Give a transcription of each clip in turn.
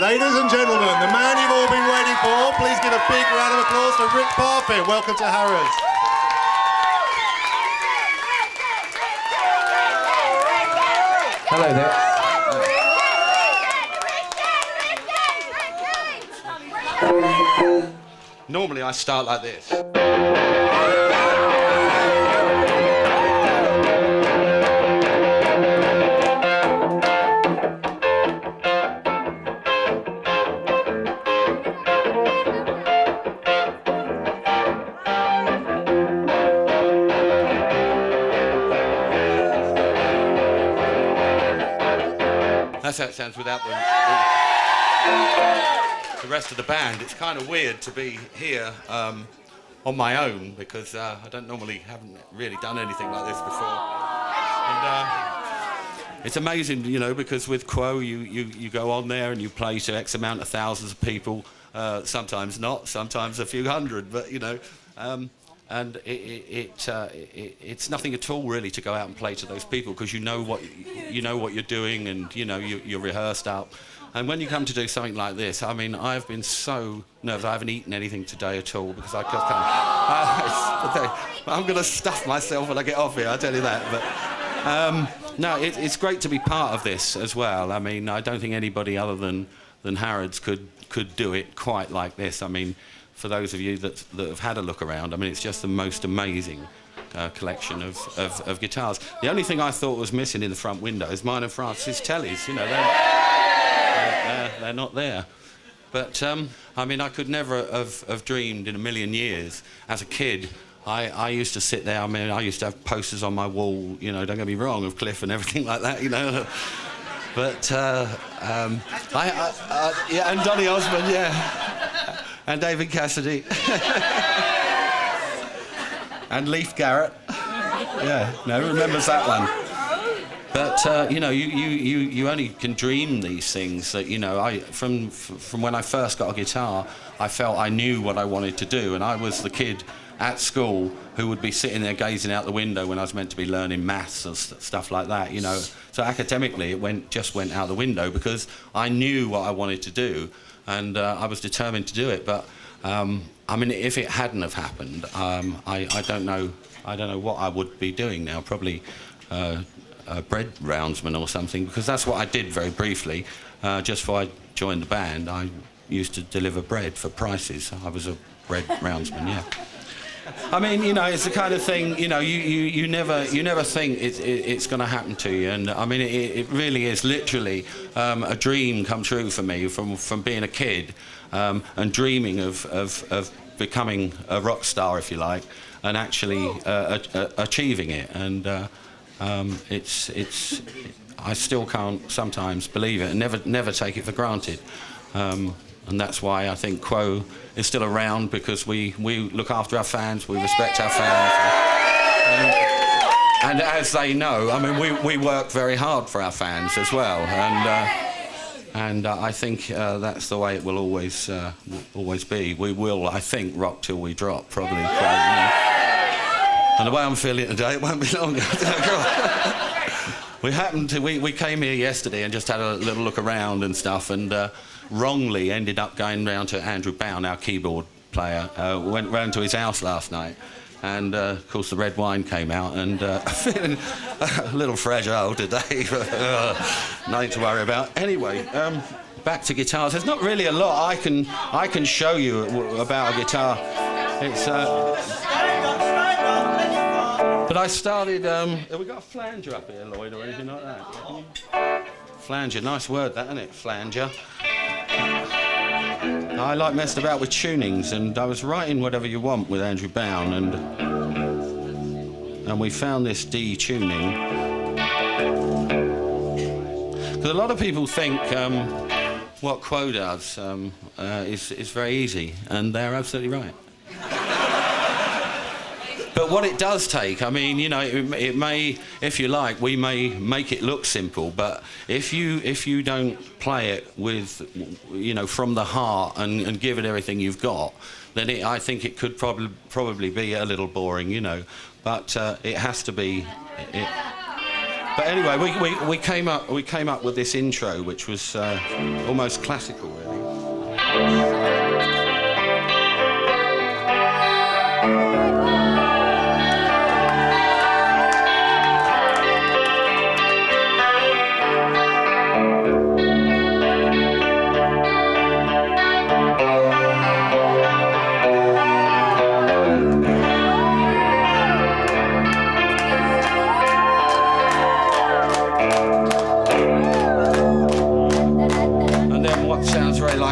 Ladies and gentlemen, the man you've all been waiting for, please give a big round of applause for Rick Parfitt. Welcome to Harrods. Hello there. Normally I start like this. That's how it sounds without the rest of the band. It's kind of weird to be here on my own because I haven't really done anything like this before. And it's amazing, you know, because with Quo you go on there and you play to X amount of thousands of people. Sometimes not, sometimes a few hundred, but you know. And it's nothing at all really to go out and play to those people because you know what you're doing and you know you're rehearsed up. And when you come to do something like this, I mean, I've been so nervous. I haven't eaten anything today at all because I just can't. I'm going to stuff myself when I get off here. I tell you that. But no, it's great to be part of this as well. I mean, I don't think anybody other than Harrods could do it quite like this. I mean, for those of you that have had a look around, I mean, it's just the most amazing collection of guitars. The only thing I thought was missing in the front window is mine and Francis' tellies. You know, they're not there. But, I mean, I could never have dreamed in a million years. As a kid, I used to sit there, I mean, I used to have posters on my wall, you know, don't get me wrong, of Cliff and everything like that, you know. But, yeah, and Donny Osmond, yeah. And David Cassidy. And Leif Garrett. Yeah, no, who remembers that one? But, you know, you only can dream these things. That, you know, from when I first got a guitar, I felt I knew what I wanted to do. And I was the kid at school who would be sitting there gazing out the window when I was meant to be learning maths and stuff like that, you know. So academically, it just went out the window because I knew what I wanted to do. And I was determined to do it, but I mean, if it hadn't have happened, I don't know what I would be doing now. Probably a bread roundsman or something, because that's what I did very briefly. Just before I joined the band, I used to deliver bread for prices. I was a bread roundsman, yeah. I mean, you know, it's the kind of thing, you know, you never think it's going to happen to you, and I mean, it really is literally a dream come true for me from being a kid and dreaming of becoming a rock star, if you like, and actually achieving it. And it's I still can't sometimes believe it and never take it for granted. And that's why I think Quo is still around, because we look after our fans, we respect our fans. And as they know, I mean, we work very hard for our fans as well. And I think that's the way it will always be. We will, I think, rock till we drop, probably. And the way I'm feeling today, it won't be long. We came here yesterday and just had a little look around and stuff, and wrongly ended up going round to Andrew Bown, our keyboard player. Went round to his house last night, and of course the red wine came out, and feeling a little fragile today. Nothing to worry about. Anyway, back to guitars. There's not really a lot I can show you about a guitar. It's but I started. Have we got a flanger up here, Lloyd, or anything like that? Flanger, nice word, that, isn't it? Flanger. I like messing about with tunings, and I was writing Whatever You Want with Andrew Bown, and we found this D tuning. Because a lot of people think what Quo does is very easy, and they're absolutely right. But what it does take, I mean, you know, it may, if you like, we may make it look simple, but if you don't play it with, you know, from the heart and give it everything you've got, then I think it could probably be a little boring, you know. But it has to be. But anyway, we came up with this intro, which was almost classical. Really.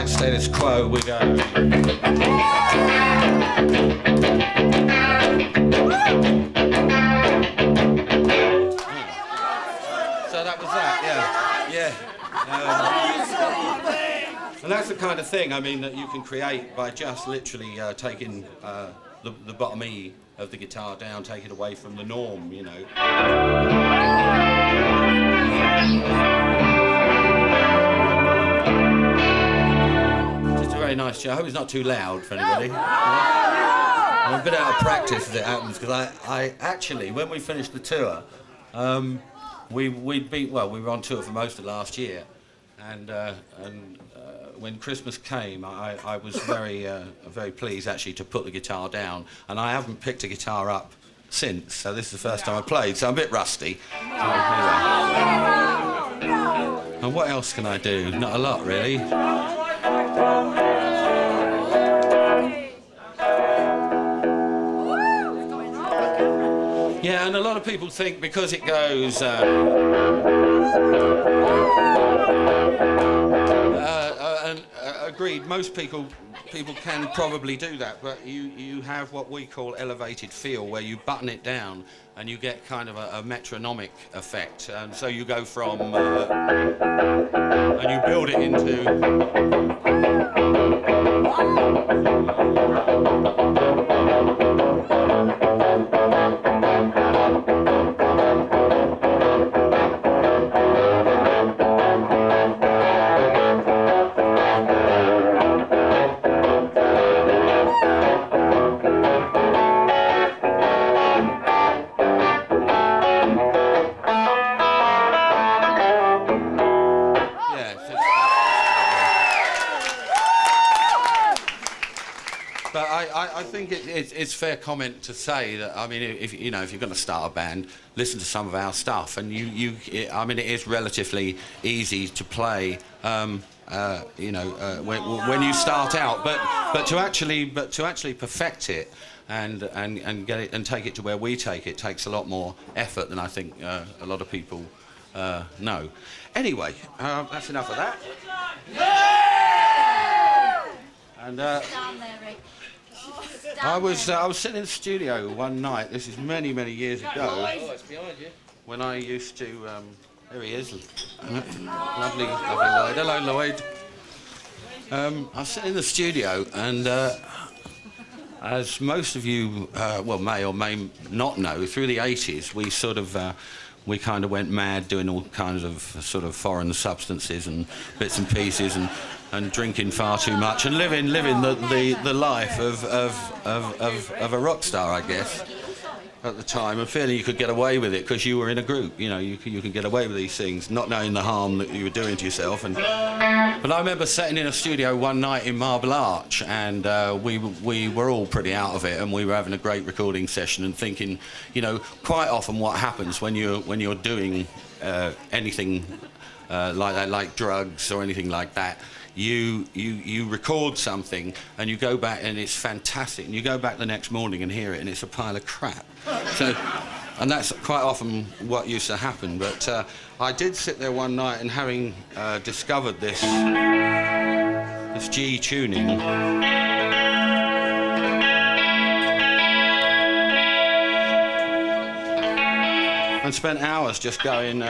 Status quo, we go. So that was that, yeah. And that's the kind of thing, I mean, that you can create by just literally taking the bottom E of the guitar down, take it away from the norm, you know. Very nice show. I hope it's not too loud for anybody. I'm a bit out of practice as it happens because I actually, when we finished the tour, we were on tour for most of last year, and when Christmas came, I was very pleased actually to put the guitar down, and I haven't picked a guitar up since. So this is the first time I played, so I'm a bit rusty. So, anyway. And what else can I do? Not a lot, really. Yeah, and a lot of people think because it goes agreed, most people can probably do that, but you have what we call elevated feel, where you button it down and you get kind of a metronomic effect, and so you go from and you build it into I think it's fair comment to say that, I mean, if you're going to start a band, listen to some of our stuff, and I mean, it is relatively easy to play, when you start out, but to actually perfect it and get it and take it to where we take it takes a lot more effort than I think a lot of people know. Anyway, that's enough of that. And I was sitting in the studio one night. This is many years ago. Oh, it's behind you. When I used to, there he is, lovely Lloyd. Hello, Lloyd. I was sitting in the studio, and as most of you, may or may not know, through the 80s, we kind of went mad doing all kinds of sort of foreign substances and bits and pieces, and drinking far too much, and living the life of a rock star, I guess, at the time, and feeling you could get away with it because you were in a group. You know, you can get away with these things, not knowing the harm that you were doing to yourself. But I remember sitting in a studio one night in Marble Arch, and we were all pretty out of it, and we were having a great recording session and thinking, quite often what happens when you're doing anything like that, like drugs or anything like that. You record something and you go back and it's fantastic, and you go back the next morning and hear it and it's a pile of crap. So, and that's quite often what used to happen. But I did sit there one night, and having discovered this G tuning, and spent hours just going.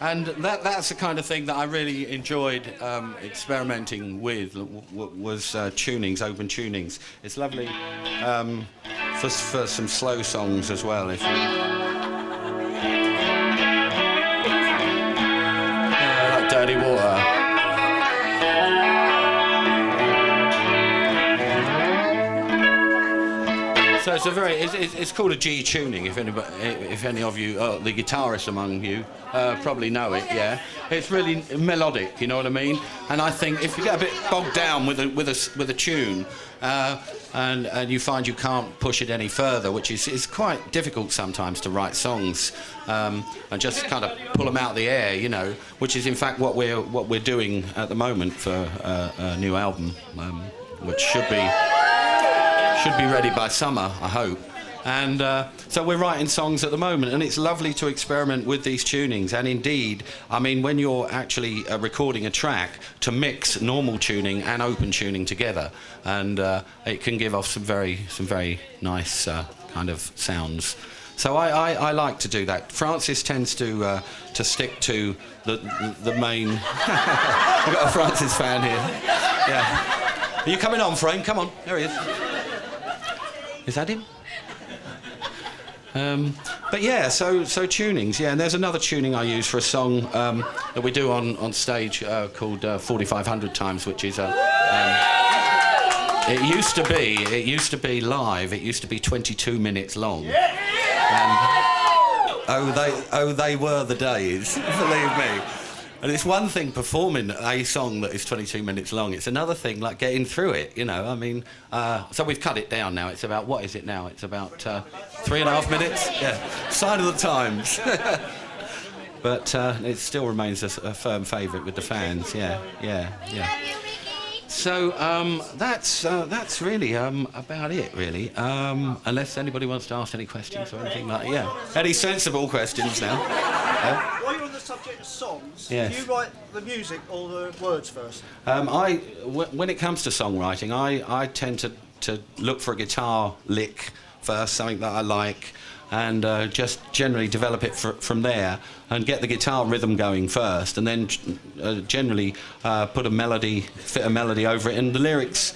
And that's the kind of thing that I really enjoyed experimenting with, was tunings, open tunings. It's lovely for some slow songs as well. If you like Dirty Water. So it's it's called a G tuning. If any of you, the guitarists among you, probably know it. Yeah, it's really melodic. You know what I mean? And I think if you get a bit bogged down with a tune, and you find you can't push it any further, which is quite difficult sometimes to write songs, and just kind of pull them out of the air, you know, which is in fact what we're doing at the moment for a new album, which should be ready by summer, I hope. And so we're writing songs at the moment, and it's lovely to experiment with these tunings. And indeed, I mean, when you're actually recording a track, to mix normal tuning and open tuning together, and it can give off some very nice kind of sounds. So I like to do that. Francis tends to stick to the main. I've got a Francis fan here. Yeah. Are you coming on, Frame? Come on. There he is. Is that him? But yeah, so tunings, yeah. And there's another tuning I use for a song that we do on stage called 4,500 Times, which is it used to be live. It used to be 22 minutes long. And they were the days, believe me. And it's one thing performing a song that is 22 minutes long. It's another thing like getting through it, you know. I mean, so we've cut it down now. It's about, what is it now? It's about 3.5 minutes? Yeah, sign of the times. But it still remains a firm favourite with the fans, yeah. So that's really about it, really. Unless anybody wants to ask any questions or anything like that. Yeah. Any sensible questions now? While you're on the subject of songs, yes. do you write the music or the words first? When it comes to songwriting, I tend to look for a guitar lick first, something that I like, and just generally develop it from there and get the guitar rhythm going first, and then generally fit a melody over it, and the lyrics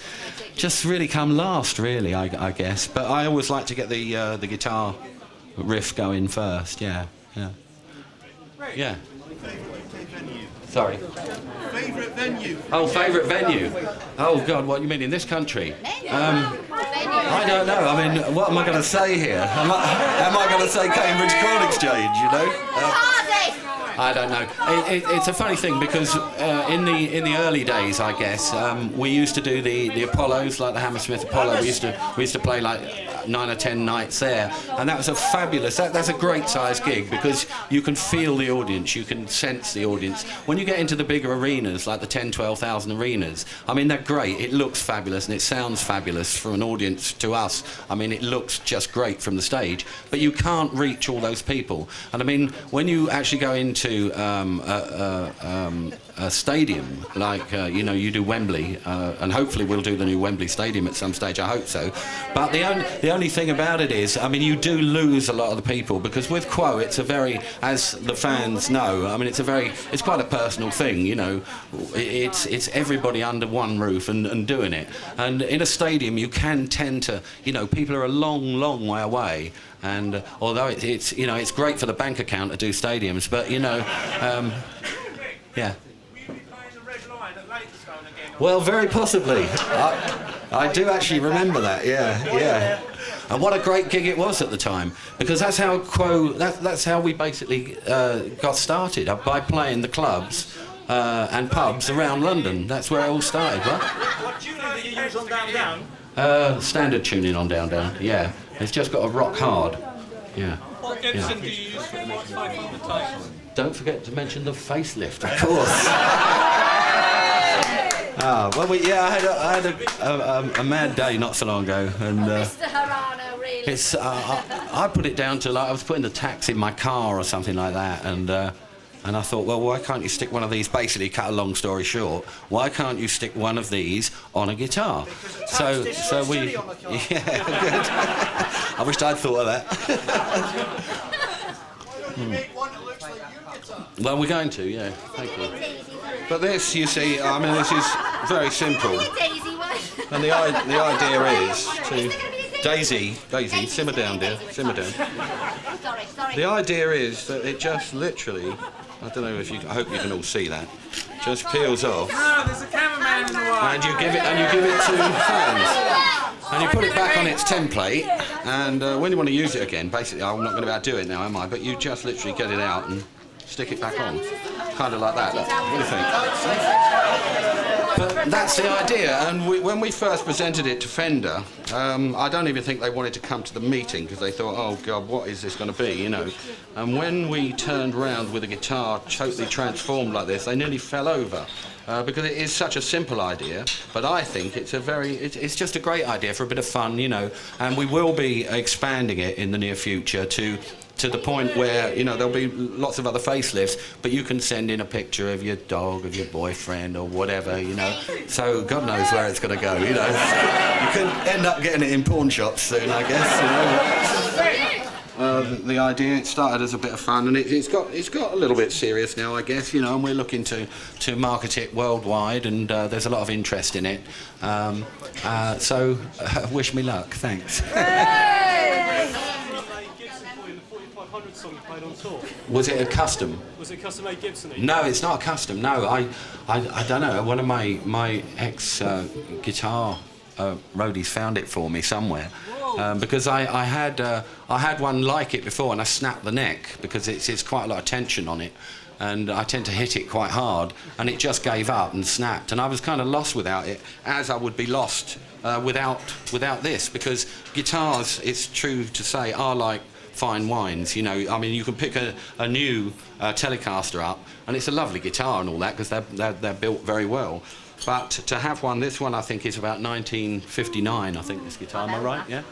just really come last, really, I guess. But I always like to get the guitar riff going first, yeah. Sorry. Favourite venue? Oh, favourite venue? Oh, God, what, you mean in this country? I don't know. I mean, what am I going to say here? Am I going to say Cambridge Corn Exchange, you know? I don't know. It's a funny thing because in the early days, I guess, we used to do the Apollos, like the Hammersmith Apollo. We used to play like 9 or 10 nights there, and that was a fabulous. That's a great size gig because you can feel the audience, you can sense the audience. When you get into the bigger arenas, like the 10, 12,000 arenas, I mean, they're great. It looks fabulous and it sounds fabulous from an audience to us. I mean, it looks just great from the stage, but you can't reach all those people. And I mean, when you actually go into a stadium like you do Wembley, and hopefully we'll do the new Wembley Stadium at some stage. I hope so. But the only thing about it is, I mean, you do lose a lot of the people because with Quo, it's a very, as the fans know, I mean, it's quite a personal thing. You know, it's everybody under one roof and doing it. And in a stadium, you can tend to, you know, people are a long way away. And although it's great for the bank account to do stadiums, but you know, yeah. Well, very possibly. I do actually remember that. Yeah. And what a great gig it was at the time, because that's how Quo. That's how we basically got started, by playing the clubs and pubs around London. That's where it all started. What tuning do you use on Down Down? Standard tuning on Down Down. Yeah. It's just got to rock hard. Yeah. What Gibson do you use for 500 times? Don't forget to mention the Facelift, of course. Well, I had a mad day not so long ago, and Mr. Harano, really. it's I put it down to, like, I was putting the tax in my car or something like that, and I thought, well, why can't you stick one of these? Basically, cut a long story short, why can't you stick one of these on a guitar? So we, yeah, good. I wished I'd thought of that. Why don't you make one that looks like your guitar? Well, we're going to, yeah. Thank you. But this, you see, I mean, this is very simple. And the idea is to... Daisy, simmer down, dear, simmer down. Sorry. The idea is that it just literally, I don't know if you, I hope you can all see that, just peels off. No, there's a cameraman in the way. And you give it to fans. And you put it back on its template, and when you want to use it again, basically, I'm not going to be able to do it now, am I? But you just literally get it out and stick it back on. Kind of like that. Look, what do you think? But that's the idea, and when we first presented it to Fender, I don't even think they wanted to come to the meeting because they thought, oh God, what is this going to be, you know? And when we turned round with a guitar totally transformed like this, they nearly fell over. Because it is such a simple idea, but I think it's it's just a great idea for a bit of fun, you know, and we will be expanding it in the near future to the point where, you know, there'll be lots of other facelifts, but you can send in a picture of your dog, of your boyfriend, or whatever, you know. So God knows where it's going to go, you know. You could end up getting it in pawn shops soon, I guess, you know. The idea, it started as a bit of fun, and it's got a little bit serious now, I guess, you know, and we're looking to market it worldwide, and there's a lot of interest in it. So wish me luck, thanks. Was it a custom? Was it custom-made Gibson? No, it's not a custom. No, I don't know. One of my ex guitar roadies found it for me somewhere, because I had one like it before, and I snapped the neck because it's quite a lot of tension on it, and I tend to hit it quite hard, and it just gave up and snapped, and I was kind of lost without it, as I would be lost without this, because guitars, it's true to say, are like fine wines, you know. I mean, you can pick a new Telecaster up, and it's a lovely guitar and all that, because they're built very well. But to have one, this one I think is about 1959, I think, this guitar, am I right? Yeah?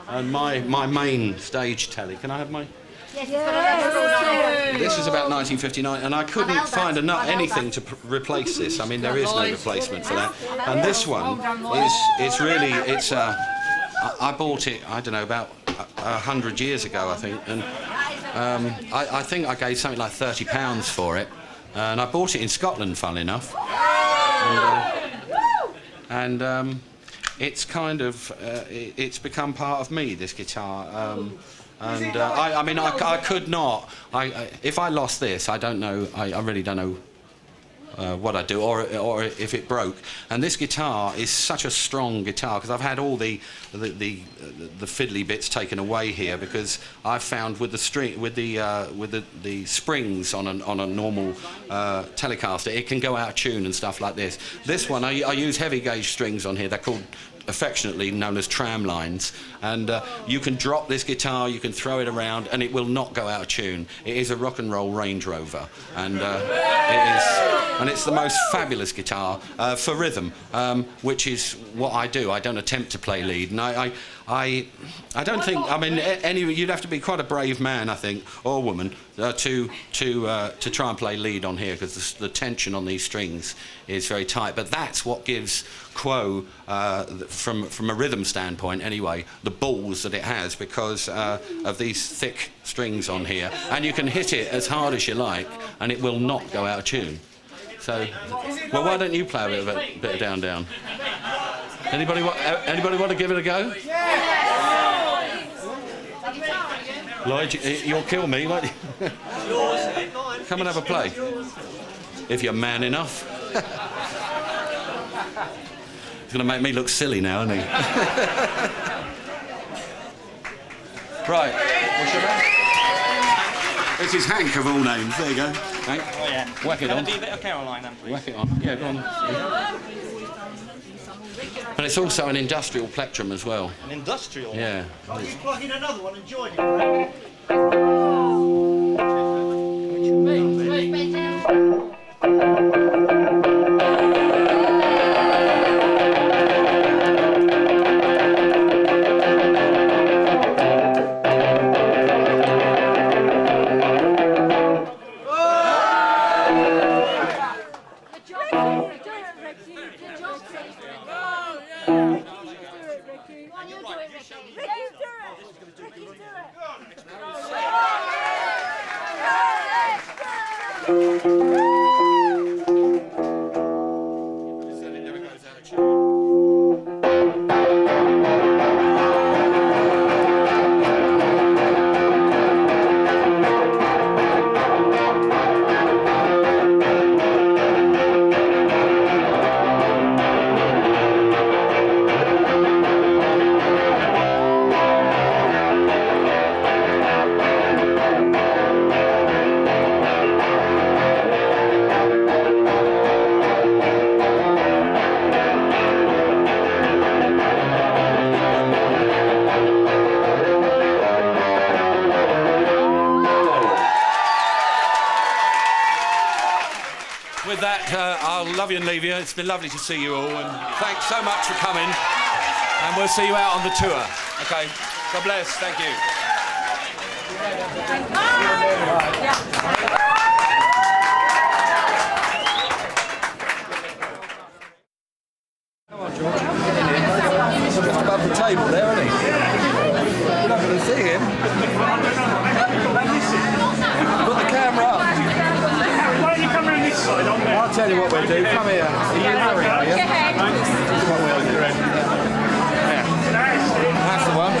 And my main stage Tele, can I have my... This is about 1959, and I couldn't find anything to replace this. I mean, there is no replacement for that. And this one is really, I bought it, I don't know, about 100 years ago, I think, and I think I gave something like £30 for it, and I bought it in Scotland, funnily enough, and it's kind of it's become part of me, this guitar, and I mean, I could not, if I lost this, I don't know, I really don't know what I do, or if it broke. And this guitar is such a strong guitar, because I've had all the fiddly bits taken away here, because I've found with the springs on a normal Telecaster, it can go out of tune and stuff like this. This one, I use heavy gauge strings on here. They're called, affectionately known as tram lines, and you can drop this guitar, you can throw it around, and it will not go out of tune. It is a rock and roll Range Rover, and it's the most fabulous guitar for rhythm, which is what I do. I don't attempt to play lead, and I don't think, I mean, you'd have to be quite a brave man, I think, or woman, to try and play lead on here, because the tension on these strings is very tight. But that's what gives Quo, from a rhythm standpoint anyway, the balls that it has, because of these thick strings on here, and you can hit it as hard as you like, and it will not go out of tune. So, well, why don't you play a bit of Down Down? Anybody want to give it a go? Lloyd, you'll kill me, won't you? Come and have a play, if you're man enough. He's going to make me look silly now, isn't he? Right, what's your name? This is Hank of all names. There you go, Hank. Oh, yeah. Whack it on. Do a bit of Caroline, then, please. Whack it on. Yeah, go on. Yeah. And it's also an industrial plectrum as well. An industrial? Yeah. Well, you plug in another one and join it, right? Ricky, do it. with that, I'll love you and leave you. It's been lovely to see you all, and thanks so much for coming. And we'll see you out on the tour. Okay. God bless. Thank you. Come on, George. Get in here. He's just above the table there, isn't he? You're not going to see him. Put the camera up. Why don't you come around this side? I'll tell you what we'll do. Come here. Are you Harry, are you? This is what we'll do. Yeah. That's the one.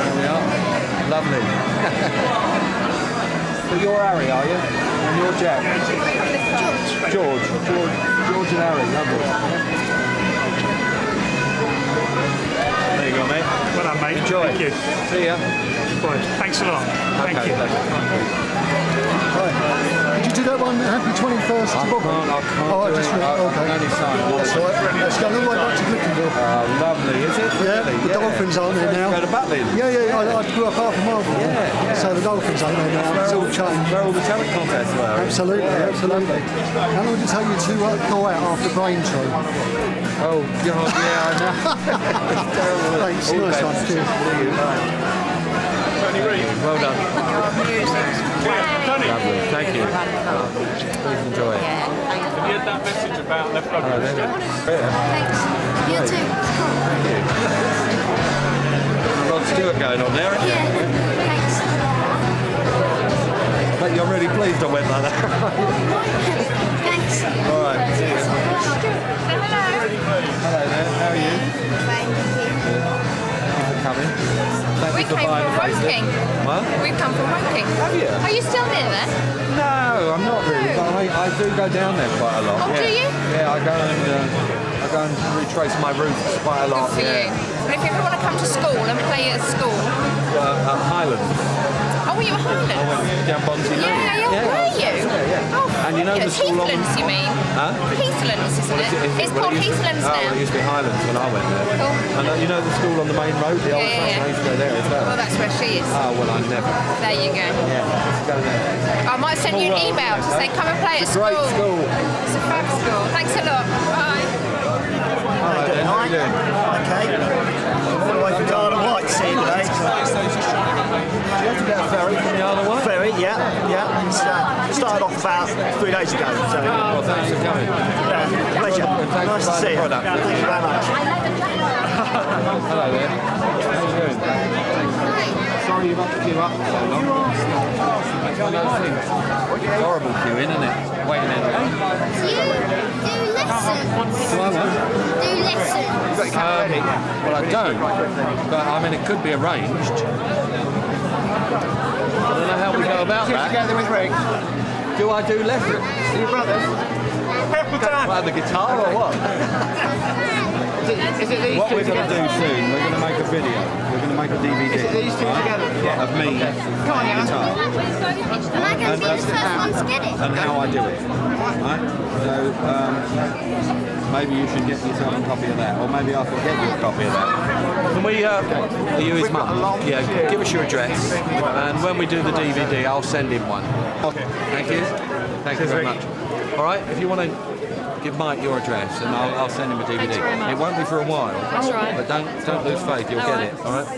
There we are. Lovely. So you're Harry, are you? And you're Jack? George and Harry. Lovely. There you go, mate. Well done, mate. Enjoy. Thank you. See ya. Good. Thanks a lot. Thank you. Did you do that one? Happy 21st to Bobby? I can't Oh, I do just it. read. I Okay. can only sign it. That's all right. Let's go all the way back to Glyffinville. Oh, lovely. Is it? Yeah, Really? the Dolphins aren't there now. Go to Butlin. Yeah. I grew up half a mile from there. Yeah. So the Dolphins aren't there now. It's all changed. Where all the talent contests were. Absolutely. How long did it take you to go out after Braintree? Oh, God, yeah, I know. It's terrible. Thanks. All the Nice best. one. Cheers. See you. Bye. Well done. Lovely. Thank you. Please enjoy it. Have you had that message about left Hello rugby? there. Thanks. You too. Thank you. Rod Stewart going on there, isn't Yeah. Thanks. But you're really pleased I went like that. Thanks. All right. Hello. Hello there. How are you? Fine. Coming. Thank We you for came buying from the facelift. Woking. What? We've come from Woking. Have you? Are you still near there? No, I'm not really, but I do go down there quite a lot. Oh, yeah. do you? Yeah, I go and retrace my roots quite a lot. Good for you. yeah. And if you ever want to come to school and play at school. At Highlands. Oh, were you at I Harrods? went down Bonsey Lane. Yeah, were you? Yeah. Oh, And you know the it's school on... Heathlands, you mean? Huh? Heathlands, isn't it? It's well, called it used to- Heathlands Oh, now. it used to be Highlands when I went there. Cool. And you know the school on the main road, the old Yeah, one? yeah. I used to go there as well. Well, that's where she is. Oh, well, I never. There you go. Yeah, let's go there. I might send you an All right, email to say come and play at It's a great school. It's a fab school. Thanks a lot. Bye. Hello there, how are you doing? Okay. All the way from Garden White to see you today. Do you have to get a ferry from the Isle of Wight? Ferry, yeah. It's, started off about 3 days ago. So, Well, thanks for coming. pleasure. And thanks Nice for to see buying you. the product. Thank you very much. Hello there. How are you doing? Sorry you've had to queue up for so long. It's one of those things. It's horrible queuing, isn't it? Waiting in. Do you do lessons? Do I what? Do lessons? Well, I don't. But, I mean, it could be arranged. I don't know how we go about that. Together with Rick. Do I do lessons? Are you brothers? Well, the guitar or what? Is it these What two we're going to do together? soon, we're going to make a video. We're going to make a DVD. Is it these two together? Yeah. Of me, guitar. Am I going to be the first one to get it? And how I do it. Right? So, maybe you should get yourself a copy of that, or maybe I can get you a copy of that. Can we, are you his mum? Yeah, give us your address, and when we do the DVD, I'll send him one. Thank you. Thank you very much. All right, if you want to give Mike your address, and I'll send him a DVD. Thanks very much. It won't be for a while. That's right. But don't lose faith, you'll All get right. it. All right. Okay.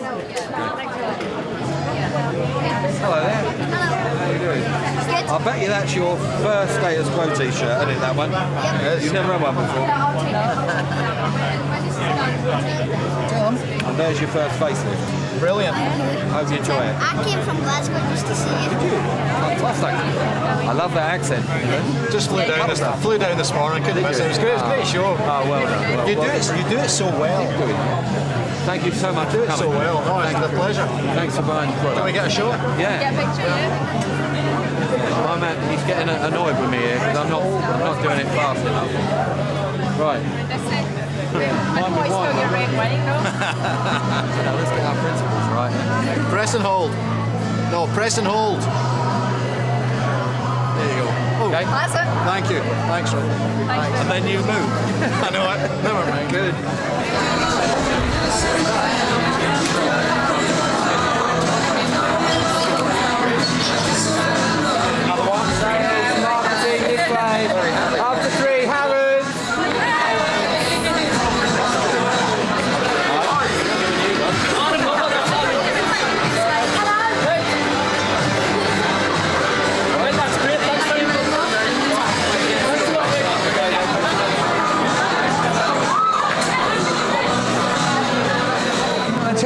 Hello there. How you doing? Good. I bet you that's your first Status Quo t-shirt, isn't it, that one? Yeah, you've never had one before. And there's your first facelift. Brilliant. Hope you enjoy it. I came from Glasgow just to see you. Fantastic. I love that accent. Just flew down this morning. Couldn't miss it. It was great. It was a great show. Oh, well done. Well, You do it so well. Thank you so much Do for it coming. so well. Oh, it's a pleasure. Thanks for buying the Can we product. get a shot? Yeah. Get a picture of you. My man, he's getting annoyed with me here because I'm not doing it fast enough. Right. That's it. Mine I'm with always wine. still your red wine, no? Now let's get our principles right. Press and hold. No, press and hold. There you go. Okay. That's it. Thank you. Thanks, Rick. Thanks. And then you move. I know it. Never mind. Good. Another one. Sales, marketing, this way.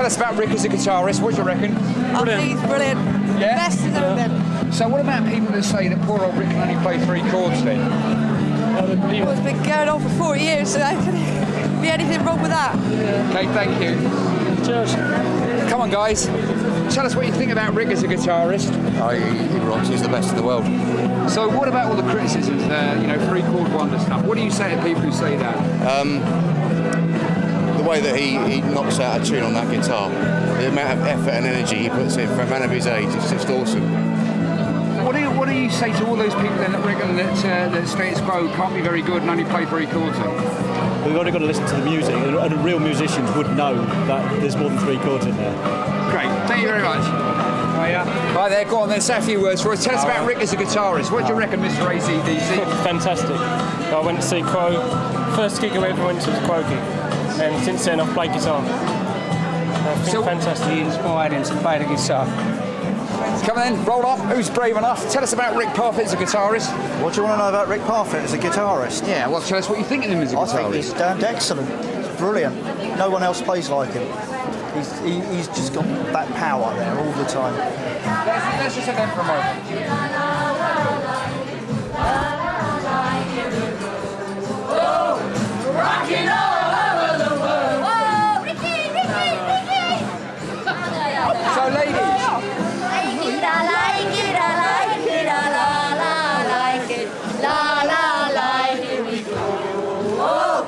tell us about Rick as a guitarist. What do you reckon? I think he's brilliant. Yeah? Best he's ever been. So what about people that say that poor old Rick can only play 3 chords then? Well, it's been going on for 40 years, so there could be anything wrong with that. Okay, thank you. Cheers. Come on, guys. Tell us what you think about Rick as a guitarist. Oh, he rocks. He's the best in the world. So what about all the criticisms, you know, 3-chord wonder stuff? What do you say to people who say that? The way that he knocks out a tune on that guitar, the amount of effort and energy he puts in for a man of his age, it's just awesome. What do you say to all those people then that reckon that Status Quo can't be very good and only play 3 chords then? We've only got to listen to the music, and real musicians would know that there's more than 3 chords in there. Great, thank you very much. Oh, yeah. Right there, go on then, say a few words for us. Tell us about Rick as a guitarist. What do you reckon, Mr. ACDC? Fantastic. I went to see Quo, first gig I ever went to was Quo gig, and since then I've played guitar. I think fantastic. He inspired him to play the guitar. Come on then, roll up. Who's brave enough? Tell us about Rick Parfitt as a guitarist. What do you want to know about Rick Parfitt as a guitarist? Yeah, well, tell us what you think of him as a guitarist. I think he's damned excellent. He's brilliant. No one else plays like him. He's just got that power there all the time. Let's just have them for a moment. Rocking all over the world. Whoa, Ricky. So, ladies. I like it, la la, here we go. Whoa,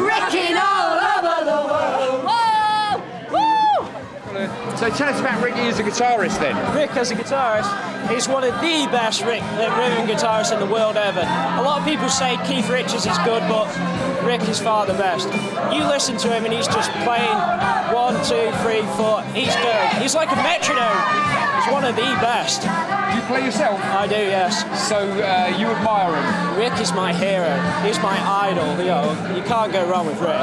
Wrecking all over the world. Whoa, woo! So tell us about Ricky as a guitarist then. Rick as a guitarist, he's one of the best rhythm guitarists in the world ever. A lot of people say Keith Richards is good, but Rick is far the best. You listen to him and he's just playing 1, 2, 3, 4. He's good. He's like a metronome. He's one of the best. Do you play yourself? I do, yes. So you admire him? Rick is my hero. He's my idol. You know, you can't go wrong with Rick.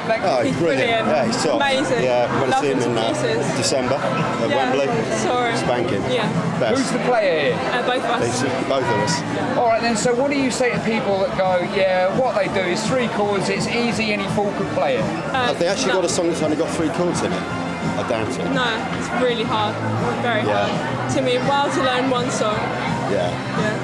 Oh, he's brilliant. Yeah, he's top. Amazing. Yeah, we're going to see him in December at Wembley. Sorry. Spanking. Yeah. Best. Who's the player here? Both of us. Both of us. All right then, so what do you say to people that go, yeah, what they do is 3 chords, it's easy, any fool could play it? Have they actually got a song that's only got 3 chords in it? I doubt it. No, it's really hard. Very hard. It took me a while to learn one song. Yeah,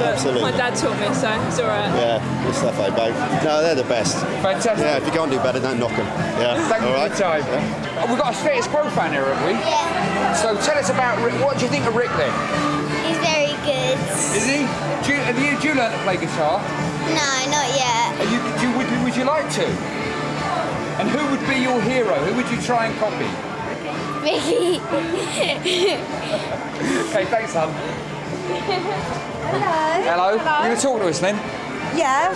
but absolutely. my dad taught me, so it's all right. Yeah, good stuff, eh, babe? No, they're the best. Fantastic. Yeah, if you can't do better, don't knock them. Yeah. Thank you all for right? your time. Yeah. We've got a Status Quo fan here, have we? Yeah. So tell us about Rick. What do you think of Rick then? He's very good. Is he? Do you learn to play guitar? No, not yet. Would you like to? And who would be your hero? Who would you try and copy? Ricky. Okay, thanks, hon. Hello. Hello. You going to talk to us then? Yeah.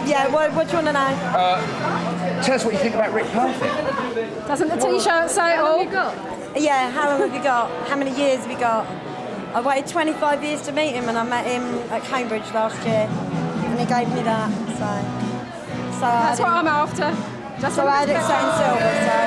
Yeah, what do you want to know? Tell us what you think about Rick Parfitt. Doesn't the t-shirt say it all? Yeah, how long have you got? How many years have you got? I waited 25 years to meet him, and I met him at Cambridge last year, and he gave me that, so That's what I'm after. So I had it set in silver, so